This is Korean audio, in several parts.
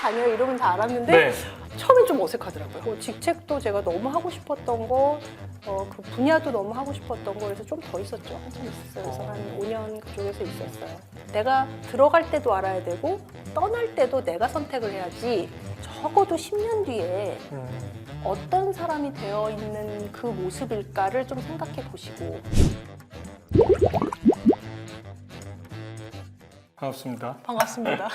다녀요 이러면 잘 알았는데 네. 처음엔 좀 어색하더라고요. 직책도 제가 너무 하고 싶었던 거, 그 분야도 너무 하고 싶었던 거, 그래서 좀 더 있었죠. 한참 있었어요. 그래서 한 5년 그쪽에서 있었어요. 내가 들어갈 때도 알아야 되고 떠날 때도 내가 선택을 해야지. 적어도 10년 뒤에 어떤 사람이 되어 있는 그 모습일까를 좀 생각해 보시고. 반갑습니다. 반갑습니다.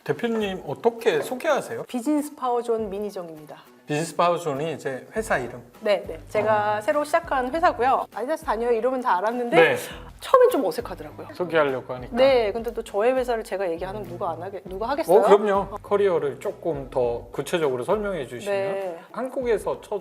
대표님 어떻게 소개하세요? 비즈니스 파워존 민희정입니다. 비즈니스 파워존이 이제 회사 이름. 네. 제가 새로 시작한 회사고요. 아디다스 다녀요 이러면 잘 알았는데 네. 처음엔 좀 어색하더라고요. 소개하려고 하니까. 네, 근데 또 저의 회사를 제가 얘기하면 누가 하겠어요? 그럼요. 커리어를 조금 더 구체적으로 설명해 주시면. 네. 한국에서 첫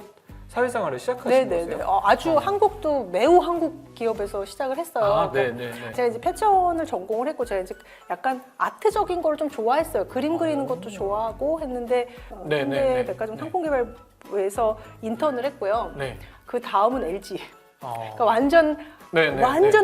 사회생활을 시작하신 네네네. 거세요? 아주 한국도 매우 한국 기업에서 시작을 했어요. 아, 그러니까 네네네. 제가 이제 패션을 전공을 했고 제가 이제 약간 아트적인 걸 좀 좋아했어요. 그림 그리는 것도 좋아하고 했는데 현대 백화점 상품개발부에서 인턴을 했고요. 네. 그 다음은 LG. 그러니까 완전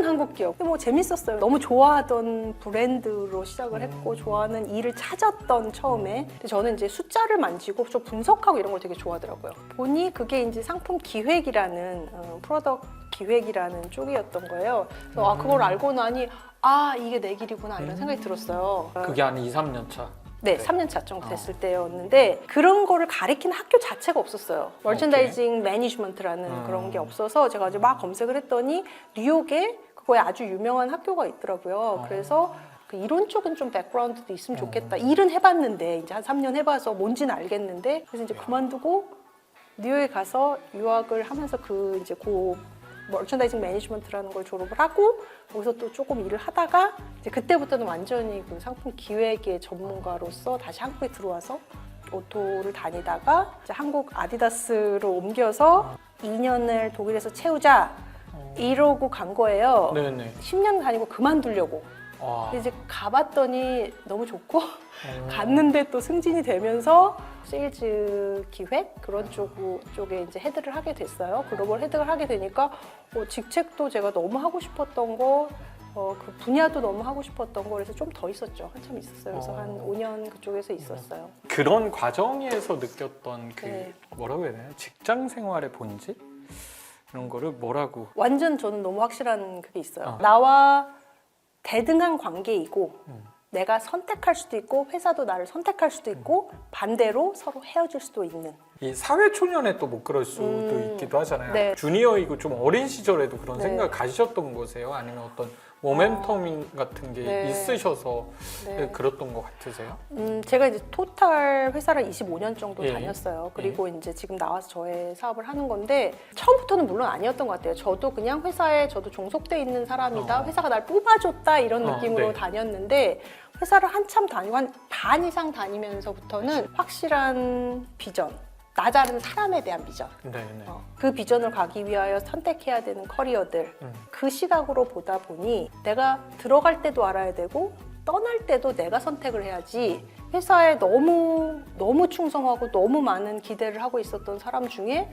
한국 기업. 근데 뭐 재밌었어요. 너무 좋아하던 브랜드로 시작을 했고 좋아하는 일을 찾았던 처음에. 근데 저는 이제 숫자를 만지고 좀 분석하고 이런 걸 되게 좋아하더라고요. 보니 그게 이제 상품 기획이라는 프로덕트 기획이라는 쪽이었던 거예요. 그래서 그걸 알고 나니 이게 내 길이구나 이런 생각이 들었어요. 그게 한 2, 3년 차. 네, 3년 차 정도 됐을 때였는데 그런 거를 가리키는 학교 자체가 없었어요. 머천다이징 매니지먼트라는 그런 게 없어서 제가 이제 막 검색을 했더니 뉴욕에 그거에 아주 유명한 학교가 있더라고요. 그래서 그 이론 쪽은 좀 백그라운드도 있으면 좋겠다. 일은 해봤는데 이제 한 3년 해봐서 뭔지는 알겠는데 그래서 이제 그만두고 뉴욕에 가서 유학을 하면서 그 머천다이징 매니지먼트라는 걸 졸업을 하고 거기서 또 조금 일을 하다가 이제 그때부터는 완전히 그 상품 기획의 전문가로서 다시 한국에 들어와서 오토를 다니다가 이제 한국 아디다스로 옮겨서 2년을 독일에서 채우자 이러고 간 거예요. 네네. 10년 다니고 그만두려고. 근데 이제 가봤더니 너무 좋고 갔는데 또 승진이 되면서 세일즈 기획 그런 쪽에 이제 헤드를 하게 됐어요. 글로벌 헤드를 하게 되니까 직책도 제가 너무 하고 싶었던 거, 그 분야도 너무 하고 싶었던 거 그래서 좀 더 있었죠. 한참 있었어요. 그래서 한 5년 그쪽에서 있었어요. 그런 과정에서 느꼈던 네. 뭐라고 해야 되나요? 직장 생활의 본질? 이런 거를 뭐라고? 완전 저는 너무 확실한 그게 있어요. 나와 대등한 관계이고 내가 선택할 수도 있고 회사도 나를 선택할 수도 있고 반대로 서로 헤어질 수도 있는. 이 사회초년에 또 못 그럴 수도 있기도 하잖아요. 네. 주니어이고 좀 어린 시절에도 그런 네. 생각을 가지셨던 거세요? 아니면 어떤 모멘텀 같은 게 네. 있으셔서 네. 그랬던 것 같으세요? 제가 이제 토탈 회사를 25년 정도 예. 다녔어요. 그리고 이제 지금 나와서 저의 사업을 하는 건데 처음부터는 물론 아니었던 것 같아요. 저도 그냥 회사에 저도 종속돼 있는 사람이다. 회사가 날 뽑아줬다 이런 느낌으로 네. 다녔는데 회사를 한참 다니고 한 반 이상 다니면서부터는 확실한 비전, 나 다른 사람에 대한 비전, 네네. 그 비전을 가기 위하여 선택해야 되는 커리어들 그 시각으로 보다 보니 내가 들어갈 때도 알아야 되고 떠날 때도 내가 선택을 해야지 회사에 너무 충성하고 너무 많은 기대를 하고 있었던 사람 중에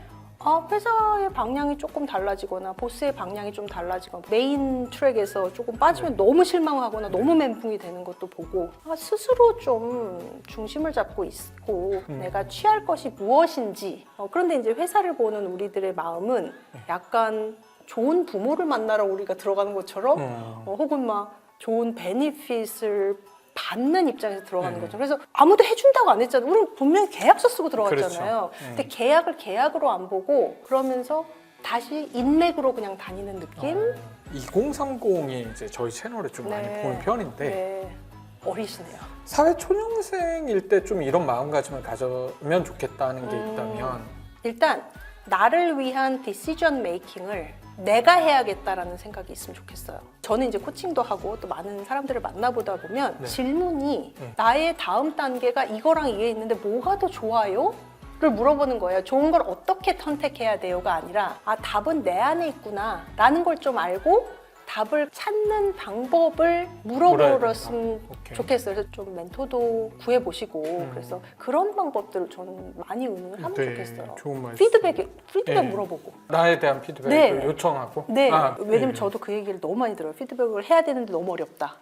회사의 방향이 조금 달라지거나 보스의 방향이 좀 달라지거나 메인 트랙에서 조금 빠지면 너무 실망하거나 너무 멘붕이 되는 것도 보고 스스로 좀 중심을 잡고 있고 내가 취할 것이 무엇인지 그런데 이제 회사를 보는 우리들의 마음은 약간 좋은 부모를 만나러 우리가 들어가는 것처럼 혹은 막 좋은 베니핏을 받는 입장에서 들어가는 거죠. 그래서 아무도 해준다고 안 했잖아요. 우리는 분명히 계약서 쓰고 들어갔잖아요. 그렇죠. 근데 계약을 계약으로 안 보고 그러면서 다시 인맥으로 그냥 다니는 느낌? 2030이 이제 저희 채널에 좀 많이 보는 편인데 네. 어리시네요. 사회초년생일 때 좀 이런 마음가짐을 가져면 좋겠다는 게 있다면 일단 나를 위한 디시전 메이킹을 내가 해야겠다라는 생각이 있으면 좋겠어요. 저는 이제 코칭도 하고 또 많은 사람들을 만나보다 보면 질문이 나의 다음 단계가 이거랑 이게 있는데 뭐가 더 좋아요? 를 물어보는 거예요. 좋은 걸 어떻게 선택해야 돼요가 아니라 답은 내 안에 있구나 라는 걸 좀 알고 답을 찾는 방법을 물어야 물어보셨으면 오케이. 좋겠어요. 그래서 좀 멘토도 구해보시고 그래서 그런 방법들을 저는 많이 응용을 하면 네, 좋겠어요. 좋은 말씀. 피드백 네. 물어보고. 나에 대한 피드백을 네. 요청하고. 네. 아, 왜냐면 네. 저도 그 얘기를 너무 많이 들어요. 피드백을 해야 되는데 너무 어렵다.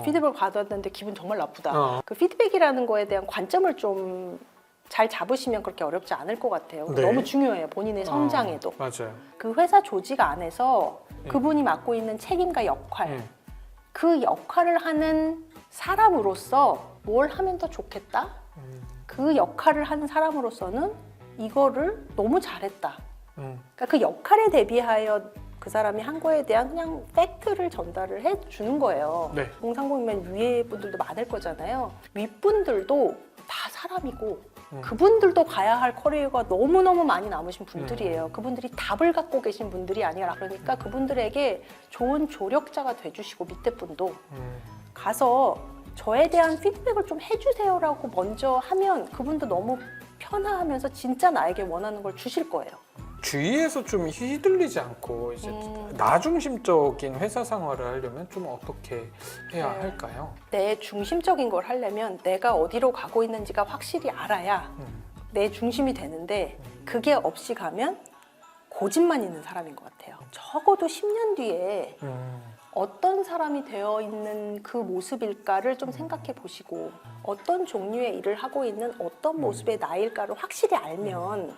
피드백을 받았는데 기분 정말 나쁘다. 그 피드백이라는 거에 대한 관점을 좀 잘 잡으시면 그렇게 어렵지 않을 것 같아요. 네. 너무 중요해요. 본인의 성장에도. 맞아요. 그 회사 조직 안에서 네. 그분이 맡고 있는 책임과 역할, 네. 그 역할을 하는 사람으로서 뭘 하면 더 좋겠다? 그 역할을 하는 사람으로서는 이거를 너무 잘했다. 그러니까 그 역할에 대비하여 그 사람이 한 거에 대한 그냥 팩트를 전달을 해주는 거예요. 네. 공상공인면 위에 분들도 많을 거잖아요. 윗분들도 다 사람이고 그분들도 가야 할 커리어가 너무너무 많이 남으신 분들이에요. 그분들이 답을 갖고 계신 분들이 아니라 그러니까 그분들에게 좋은 조력자가 돼주시고 밑에 분도 가서 저에 대한 피드백을 좀 해주세요라고 먼저 하면 그분도 너무 편하면서 진짜 나에게 원하는 걸 주실 거예요. 주위에서 좀 휘둘리지 않고 이제 나중심적인 회사 생활을 하려면 좀 어떻게 해야 네. 할까요? 내 중심적인 걸 하려면 내가 어디로 가고 있는지가 확실히 알아야 내 중심이 되는데 그게 없이 가면 고집만 있는 사람인 것 같아요. 적어도 10년 뒤에 어떤 사람이 되어 있는 그 모습일까를 좀 생각해 보시고 어떤 종류의 일을 하고 있는 어떤 모습의 나일까를 확실히 알면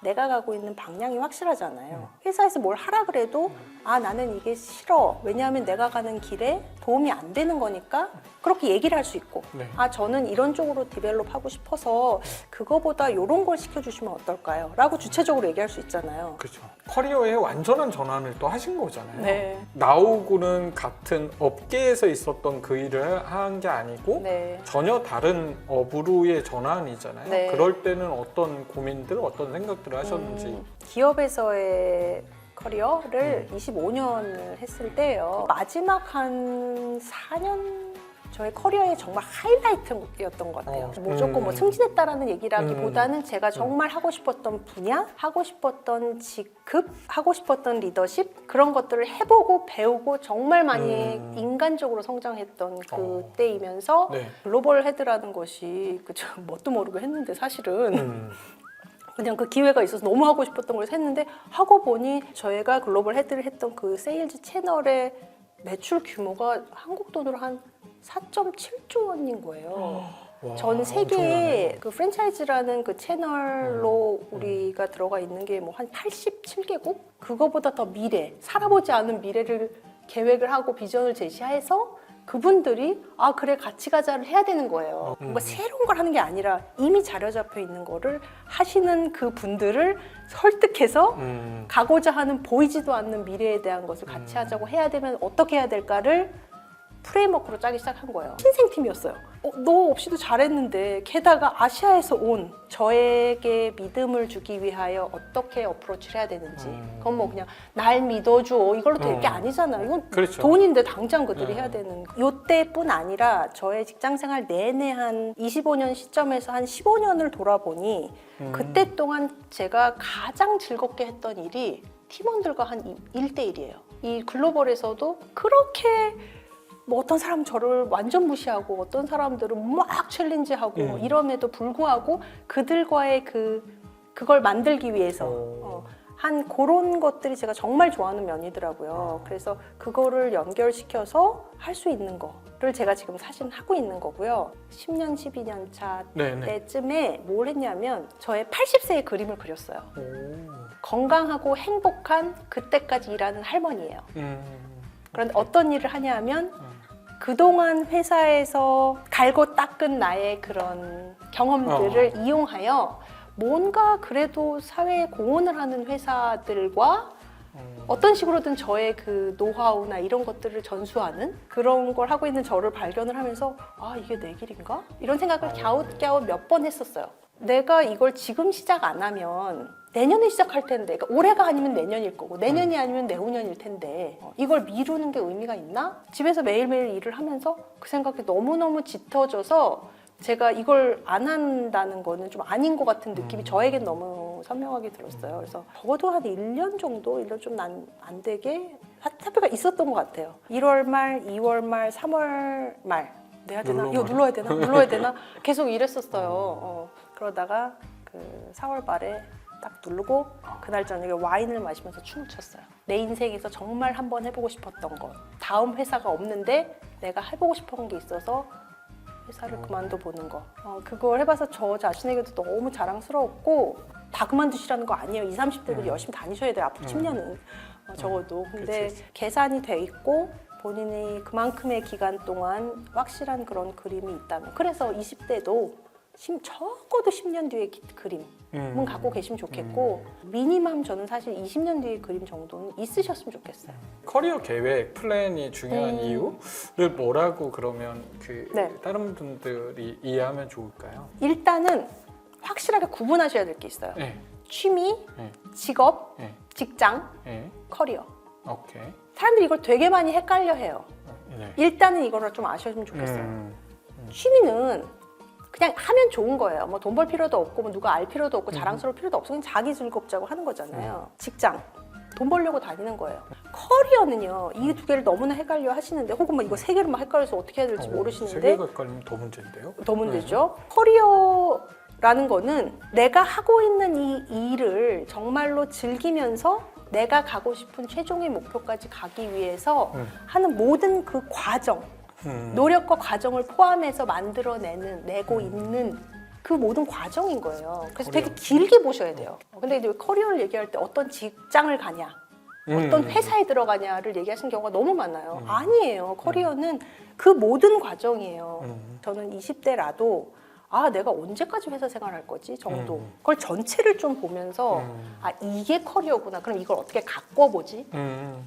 내가 가고 있는 방향이 확실하잖아요. 회사에서 뭘 하라 그래도 아 나는 이게 싫어. 왜냐하면 내가 가는 길에 도움이 안 되는 거니까 그렇게 얘기를 할 수 있고 네. 아 저는 이런 쪽으로 디벨롭 하고 싶어서 그거보다 이런 걸 시켜주시면 어떨까요? 라고 주체적으로 얘기할 수 있잖아요. 그렇죠. 커리어의 완전한 전환을 또 하신 거잖아요. 네. 나오고는 같은 업계에서 있었던 그 일을 한 게 아니고 네. 전혀 다른 업으로의 전환이잖아요. 네. 그럴 때는 어떤 고민들, 어떤 생각들을 하셨는지. 기업에서의 커리어를 25년을 했을 때예요. 마지막 한 4년 저의 커리어의 정말 하이라이트였던 것 같아요. 무조건 뭐 승진했다라는 얘기라기보다는 제가 정말 하고 싶었던 분야, 하고 싶었던 직급, 하고 싶었던 리더십 그런 것들을 해보고 배우고 정말 많이 인간적으로 성장했던 그때이면서 네. 글로벌 헤드라는 것이 그저 뭣도 모르고 했는데 사실은 그냥 그 기회가 있어서 너무 하고 싶었던 걸 했는데 하고 보니 저희가 글로벌 헤드를 했던 그 세일즈 채널의 매출 규모가 한국 돈으로 한 4.7조 원인 거예요. 와, 전 세계에 엄청나네. 그 프랜차이즈라는 그 채널로 우리가 들어가 있는 게 뭐 한 87개국? 그거보다 더 미래, 살아보지 않은 미래를 계획을 하고 비전을 제시해서 그분들이 아 그래 같이 가자를 해야 되는 거예요. 뭔가 새로운 걸 하는 게 아니라 이미 자리 잡혀 있는 거를 하시는 그 분들을 설득해서 가고자 하는 보이지도 않는 미래에 대한 것을 같이 하자고 해야 되면 어떻게 해야 될까를 프레임워크로 짜기 시작한 거예요. 신생팀이었어요. 너 없이도 잘했는데 게다가 아시아에서 온 저에게 믿음을 주기 위하여 어떻게 어프로치를 해야 되는지 그건 뭐 그냥 날 믿어줘 이걸로 될 게 아니잖아요. 이건 그렇죠. 돈인데 당장 그들이 해야 되는 요때뿐 아니라 저의 직장생활 내내 한 25년 시점에서 한 15년을 돌아보니 그때 동안 제가 가장 즐겁게 했던 일이 팀원들과 한 1대1이에요. 이 글로벌에서도 그렇게 뭐 어떤 사람은 저를 완전 무시하고 어떤 사람들은 막 챌린지하고 이럼에도 불구하고 그들과의 그걸 만들기 위해서 한 그런 것들이 제가 정말 좋아하는 면이더라고요. 그래서 그거를 연결시켜서 할 수 있는 거를 제가 지금 사실 하고 있는 거고요. 10년, 12년 차 네네. 때쯤에 뭘 했냐면 저의 80세의 그림을 그렸어요. 오. 건강하고 행복한 그때까지 일하는 할머니예요. 그런데 어떤 일을 하냐 하면 그동안 회사에서 갈고 닦은 나의 그런 경험들을 이용하여 뭔가 그래도 사회에 공헌을 하는 회사들과 어떤 식으로든 저의 그 노하우나 이런 것들을 전수하는 그런 걸 하고 있는 저를 발견을 하면서 아 이게 내 길인가? 이런 생각을 갸웃갸웃 몇 번 했었어요. 내가 이걸 지금 시작 안 하면 내년에 시작할 텐데 그러니까 올해가 아니면 내년일 거고 내년이 아니면 내후년일 텐데 이걸 미루는 게 의미가 있나? 집에서 매일매일 일을 하면서 그 생각이 너무너무 짙어져서 제가 이걸 안 한다는 거는 좀 아닌 것 같은 느낌이 저에겐 너무 선명하게 들었어요. 그래서 적어도 한 1년 정도, 1년 좀 안 되게 사표가 있었던 것 같아요. 1월 말, 2월 말, 3월 말 내야 되나? 이거 눌러야 되나? 눌러야 되나? 계속 이랬었어요. 그러다가 그 4월 말에 딱 누르고 그날 저녁에 와인을 마시면서 춤을 췄어요. 내 인생에서 정말 한번 해보고 싶었던 것. 다음 회사가 없는데 내가 해보고 싶은 게 있어서 회사를 그만둬 보는 거. 그걸 해봐서 저 자신에게도 너무 자랑스러웠고 다 그만두시라는 거 아니에요. 20, 30대들이 열심히 다니셔야 돼요. 앞으로 10년은 적어도. 근데 그치. 계산이 돼 있고 본인이 그만큼의 기간 동안 확실한 그런 그림이 있다면 그래서 20대도 적어도 10년 뒤의 그림은 갖고 계시면 좋겠고 미니멈 저는 사실 20년 뒤의 그림 정도는 있으셨으면 좋겠어요. 커리어 계획 플랜이 중요한 이유를 뭐라고 그러면 그 네. 다른 분들이 이해하면 좋을까요? 일단은 확실하게 구분하셔야 될 게 있어요. 네. 취미, 네. 직업, 네. 직장, 네. 커리어. 오케이. 사람들이 이걸 되게 많이 헷갈려 해요. 네. 일단은 이거를 좀 아셨으면 좋겠어요. 취미는 그냥 하면 좋은 거예요. 뭐 돈 벌 필요도 없고 뭐 누가 알 필요도 없고 자랑스러울 필요도 없어. 그냥 자기 즐겁자고 하는 거잖아요. 직장. 돈 벌려고 다니는 거예요. 커리어는요. 이 두 개를 너무나 헷갈려 하시는데 혹은 뭐 이거 세 개를 막 헷갈려서 어떻게 해야 될지 세 모르시는데 개가 헷갈리면 더 문제인데요? 더 문제죠. 커리어라는 거는 내가 하고 있는 이 일을 정말로 즐기면서 내가 가고 싶은 최종의 목표까지 가기 위해서 하는 모든 그 과정, 노력과 과정을 포함해서 내고 있는 그 모든 과정인 거예요. 그래서 되게 길게 보셔야 돼요. 근데 이제 커리어를 얘기할 때 어떤 직장을 가냐, 어떤 회사에 들어가냐를 얘기하시는 경우가 너무 많아요. 아니에요. 커리어는 그 모든 과정이에요. 저는 20대라도 내가 언제까지 회사 생활할 거지 정도. 그걸 전체를 좀 보면서 이게 커리어구나. 그럼 이걸 어떻게 가꿔보지?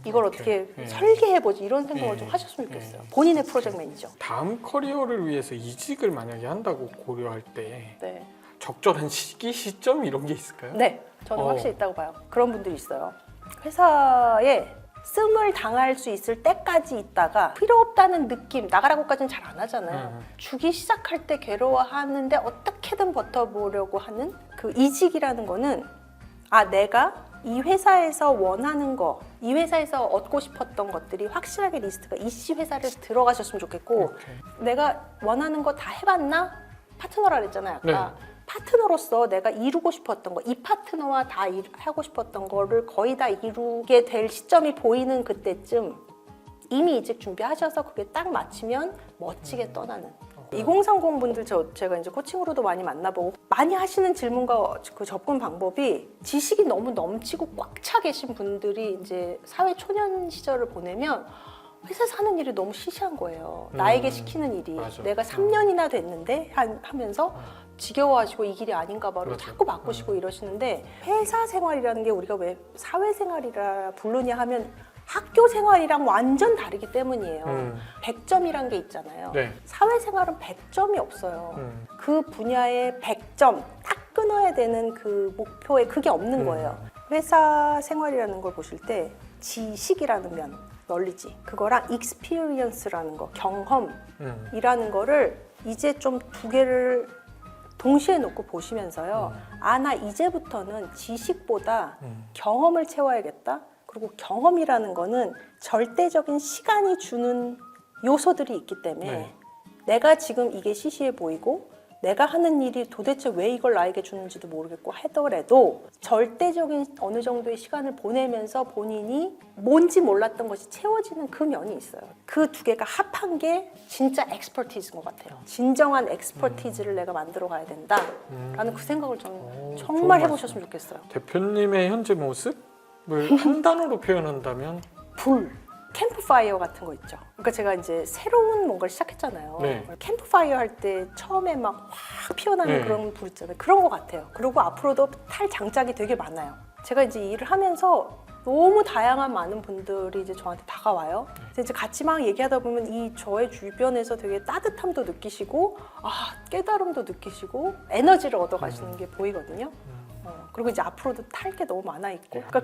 이걸 어떻게 설계해보지? 이런 생각을 좀 하셨으면 좋겠어요. 본인의 프로젝트 매니저. 다음 커리어를 위해서 이직을 만약에 한다고 고려할 때 네. 적절한 시점 이런 게 있을까요? 네, 저는 확실히 있다고 봐요. 그런 분들이 있어요. 회사에 씀을 당할 수 있을 때까지 있다가 필요 없다는 느낌, 나가라고까지는 잘 안 하잖아요. 주기 시작할 때 괴로워하는데 어떻게든 버텨보려고 하는 그 이직이라는 거는 내가 이 회사에서 원하는 거, 이 회사에서 얻고 싶었던 것들이 확실하게 리스트가 이씨 회사를 들어가셨으면 좋겠고 내가 원하는 거 다 해봤나? 파트너라 그랬잖아요 아까. 네. 파트너로서 내가 이루고 싶었던 거, 이 파트너와 다 하고 싶었던 거를 거의 다 이루게 될 시점이 보이는 그때쯤 이미 이직 준비하셔서 그게 딱 맞추면 멋지게 떠나는. 2030 분들 제가 이제 코칭으로도 많이 만나보고 많이 하시는 질문과 그 접근 방법이 지식이 너무 넘치고 꽉 차 계신 분들이 이제 사회 초년 시절을 보내면 회사에서 하는 일이 너무 시시한 거예요. 나에게 시키는 일이. 맞아. 내가 3년이나 됐는데 하면서 지겨워하시고 이 길이 아닌가 봐로 맞아. 자꾸 바꾸시고 이러시는데 회사 생활이라는 게 우리가 왜 사회생활이라 부르냐 하면 학교 생활이랑 완전 다르기 때문이에요. 100점이란 게 있잖아요. 네. 사회생활은 100점이 없어요. 그 분야에 100점 딱 끊어야 되는 그 목표에 그게 없는 거예요. 회사 생활이라는 걸 보실 때 지식이라는 면, 널리지, 그거랑 experience라는 거, 경험이라는 거를 이제 좀 두 개를 동시에 놓고 보시면서요. 나 이제부터는 지식보다 경험을 채워야겠다. 그리고 경험이라는 거는 절대적인 시간이 주는 요소들이 있기 때문에 네. 내가 지금 이게 시시해 보이고 내가 하는 일이 도대체 왜 이걸 나에게 주는지도 모르겠고 하더라도 절대적인 어느 정도의 시간을 보내면서 본인이 뭔지 몰랐던 것이 채워지는 그 면이 있어요. 그 두 개가 합한 게 진짜 엑스퍼티즈인 것 같아요. 진정한 엑스퍼티즈를 내가 만들어 가야 된다라는 그 생각을 저는 정말 해보셨으면 좋겠어요. 대표님의 현재 모습을 한 단어로 표현한다면 불. 캠프파이어 같은 거 있죠. 그러니까 제가 이제 새로운 뭔가를 시작했잖아요. 네. 캠프파이어 할 때 처음에 막 확 피어나는 네. 그런 불 있잖아요. 그런 것 같아요. 그리고 앞으로도 탈 장작이 되게 많아요. 제가 이제 일을 하면서 너무 다양한 많은 분들이 이제 저한테 다가와요. 그래서 이제 같이 막 얘기하다 보면 이 저의 주변에서 되게 따뜻함도 느끼시고 깨달음도 느끼시고 에너지를 얻어가시는 게 보이거든요. 그리고 이제 앞으로도 탈 게 너무 많아 있고, 그러니까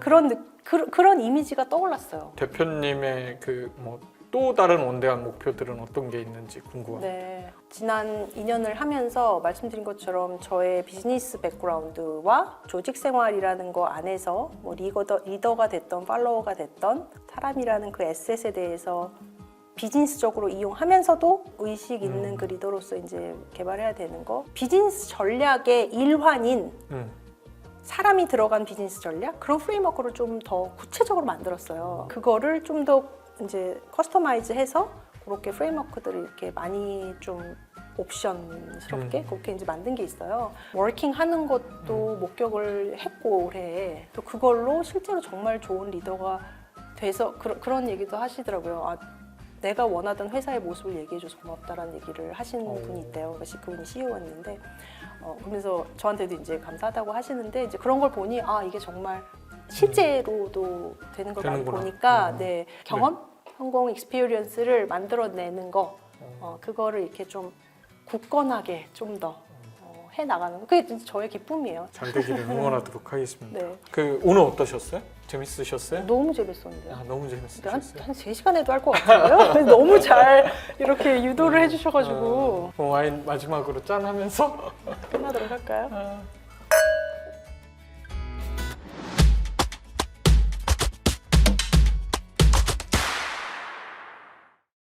그런 이미지가 떠올랐어요. 대표님의 그 뭐 또 다른 원대한 목표들은 어떤 게 있는지 궁금합니다. 네, 지난 2년을 하면서 말씀드린 것처럼 저의 비즈니스 백그라운드와 조직 생활이라는 거 안에서 뭐 리더가 됐던 팔로워가 됐던 사람이라는 그 에셋에 대해서 비즈니스적으로 이용하면서도 의식 있는 그 리더로서 이제 개발해야 되는 거. 비즈니스 전략의 일환인 사람이 들어간 비즈니스 전략 그런 프레임워크를 좀 더 구체적으로 만들었어요. 그거를 좀 더 이제 커스터마이즈해서 그렇게 프레임워크들을 이렇게 많이 좀 옵션스럽게 그렇게 이제 만든 게 있어요. 워킹 하는 것도 목격을 했고 올해 또 그걸로 실제로 정말 좋은 리더가 돼서 그런 얘기도 하시더라고요. 아, 내가 원하던 회사의 모습을 얘기해줘서 고맙다라는 얘기를 하신 분이 있대요. 그분이 CEO였는데 그러면서 저한테도 이제 감사하다고 하시는데 이제 그런 걸 보니 아 이게 정말 실제로도 되는 걸 많이 되는구나. 보니까 네, 경험, 성공 익스피리언스를 만들어내는 거 그거를 이렇게 좀 굳건하게 좀 더 해나가는 거 그게 진짜 저의 기쁨이에요. 잘 되기를 응원하도록 하겠습니다. 네. 그 오늘 어떠셨어요? 재밌으셨어요? 너무 재밌었는데요. 아, 너무 한 재밌으셨어요. 3시간 해도 할 것 같은데요? 너무 잘 이렇게 유도를 해주셔가지고 와인 마지막으로 짠 하면서 끝나도록 할까요? 아,